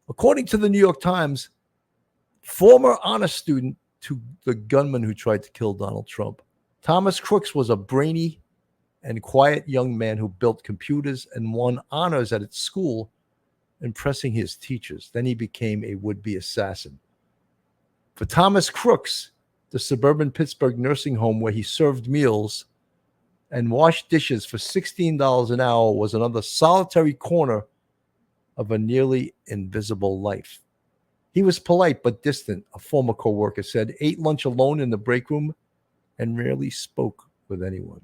According to the New York Times, former honor student to the gunman who tried to kill Donald Trump, Thomas Crooks was a brainy and quiet young man who built computers and won honors at its school, impressing his teachers. Then he became a would-be assassin. For Thomas Crooks, the suburban Pittsburgh nursing home where he served meals and washed dishes for $16 an hour was another solitary corner of a nearly invisible life. He was polite but distant, a former co-worker said, ate lunch alone in the break room, and rarely spoke with anyone.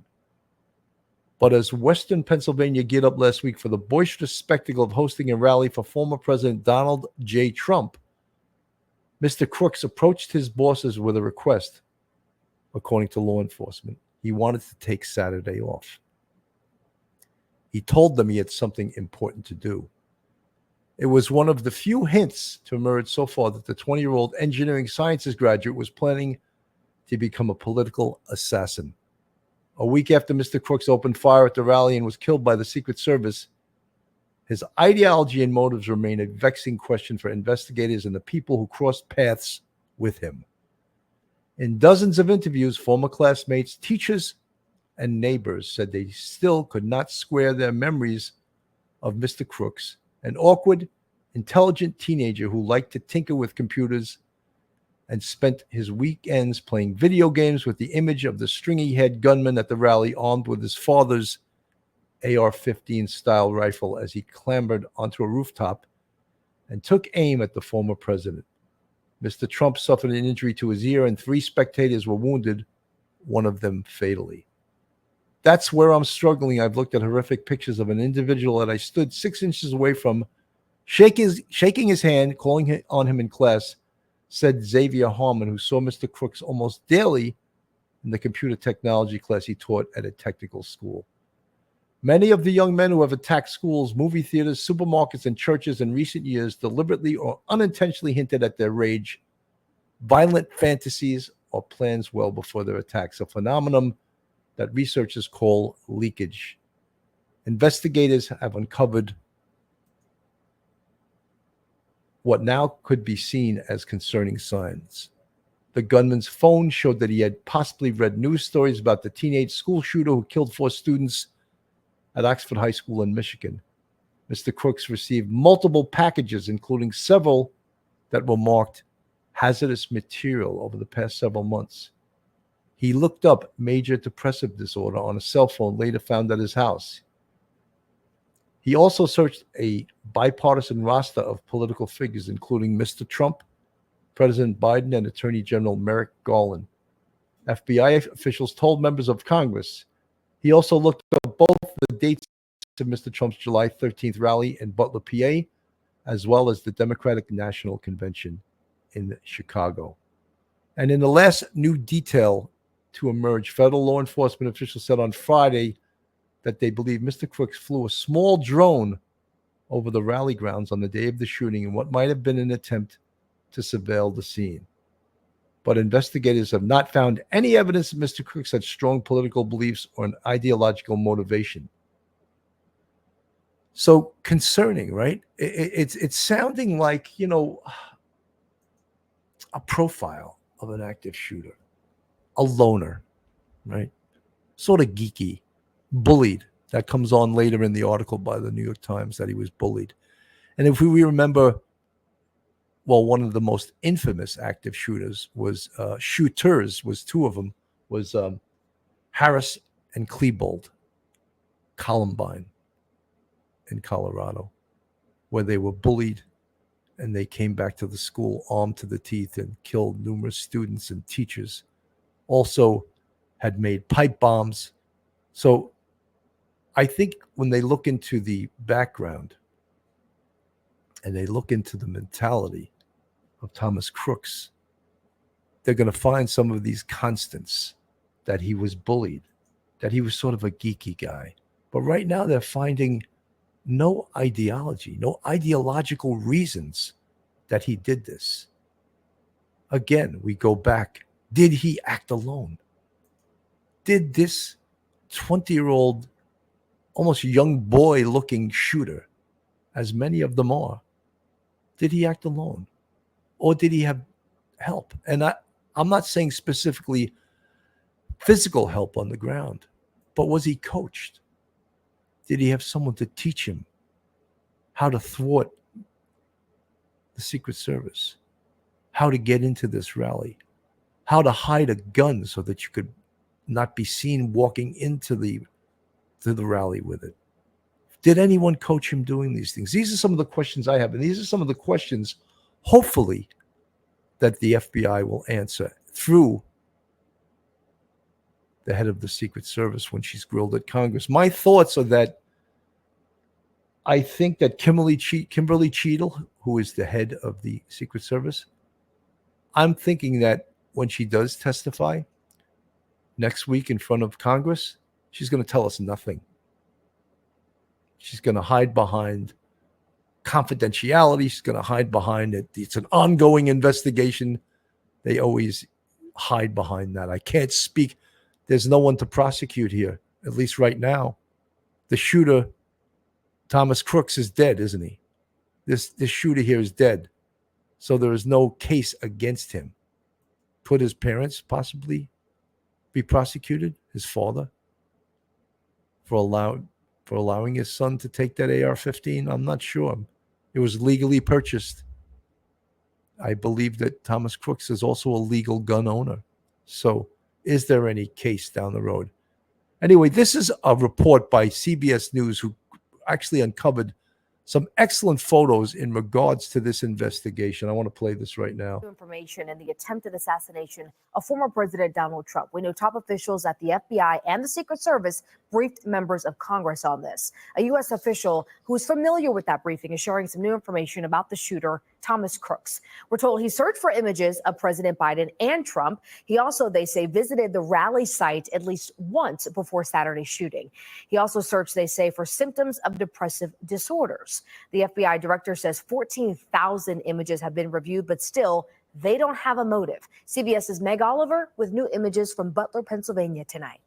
But as Western Pennsylvania geared up last week for the boisterous spectacle of hosting a rally for former President Donald J. Trump, Mr. Crooks approached his bosses with a request. According to law enforcement, he wanted to take Saturday off. He told them he had something important to do. It was one of the few hints to emerge so far that the 20-year-old engineering sciences graduate was planning to become a political assassin. A week after Mr. Crooks opened fire at the rally and was killed by the Secret Service, his ideology and motives remain a vexing question for investigators and the people who crossed paths with him. In dozens of interviews, former classmates, teachers, and neighbors said they still could not square their memories of Mr. Crooks, an awkward, intelligent teenager who liked to tinker with computers and spent his weekends playing video games with the image of the stringy-head gunman at the rally armed with his father's AR-15 style rifle as he clambered onto a rooftop and took aim at the former president. Mr. Trump suffered an injury to his ear and 3 spectators were wounded, one of them fatally. That's where I'm struggling. I've looked at horrific pictures of an individual that I stood 6 inches away from, shaking his hand, calling on him in class, said Xavier Harmon, who saw Mr. Crooks almost daily in the computer technology class he taught at a technical school. Many of the young men who have attacked schools, movie theaters, supermarkets, and churches in recent years deliberately or unintentionally hinted at their rage, violent fantasies, or plans well before their attacks, a phenomenon that researchers call leakage. Investigators have uncovered what now could be seen as concerning signs. The gunman's phone showed that he had possibly read news stories about the teenage school shooter who killed 4 students at Oxford High School in Michigan. Mr. Crooks received multiple packages, including several that were marked hazardous material over the past several months. He looked up major depressive disorder on a cell phone, later found at his house. He also searched a bipartisan roster of political figures, including Mr. Trump, President Biden, and Attorney General Merrick Garland. FBI officials told members of Congress. He also looked up both the dates of Mr. Trump's July 13th rally in Butler, PA, as well as the Democratic National Convention in Chicago. And in the last new detail to emerge, federal law enforcement officials said on Friday that they believe Mr. Crooks flew a small drone over the rally grounds on the day of the shooting in what might have been an attempt to surveil the scene. But investigators have not found any evidence that Mr. Crooks had strong political beliefs or an ideological motivation. So concerning, right? It's sounding like, a profile of an active shooter, a loner, right? Sort of geeky, bullied. That comes on later in the article by the New York Times that he was bullied. And if we remember, well, one of the most infamous active shooters was 2 of them, was Harris and Klebold, Columbine in Colorado, where they were bullied and they came back to the school armed to the teeth and killed numerous students and teachers. Also had made pipe bombs. So I think when they look into the background and they look into the mentality of Thomas Crooks, they're going to find some of these constants, that he was bullied, that he was sort of a geeky guy. But right now they're finding no ideology, no ideological reasons that he did this. Again, we go back. Did he act alone? Did this 20-year-old, almost young boy-looking shooter, as many of them are, Did he act alone? Or did he have help? And I'm not saying specifically physical help on the ground, but was he coached? Did he have someone to teach him how to thwart the Secret Service, how to get into this rally, how to hide a gun so that you could not be seen walking into the rally with it? Did anyone coach him doing these things? These are some of the questions I have, and these are some of the questions, hopefully, that the FBI will answer through the head of the Secret Service when she's grilled at Congress. My thoughts are that I think that Kimberly Cheadle, who is the head of the Secret Service, I'm thinking that when she does testify next week in front of Congress, she's going to tell us nothing. She's going to hide behind confidentiality. She's going to hide behind it. It's an ongoing investigation. They always hide behind that. I can't speak. There's no one to prosecute here, at least right now. The shooter, Thomas Crooks, is dead, isn't he? This shooter here is dead. So there is no case against him. Could his parents possibly be prosecuted? His father? For allowing his son to take that AR-15? I'm not sure. It was legally purchased. I believe that Thomas Crooks is also a legal gun owner. So is there any case down the road? Anyway, this is a report by CBS News, who actually uncovered some excellent photos in regards to this investigation. I want to play this right now. Information in the attempted assassination of former President Donald Trump. We know top officials at the FBI and the Secret Service briefed members of Congress on this. A U.S. official who is familiar with that briefing is sharing some new information about the shooter, Thomas Crooks. We're told he searched for images of President Biden and Trump. He also, they say, visited the rally site at least once before Saturday's shooting. He also searched, they say, for symptoms of depressive disorders. The FBI director says 14,000 images have been reviewed, but still, they don't have a motive. CBS's Meg Oliver with new images from Butler, Pennsylvania tonight.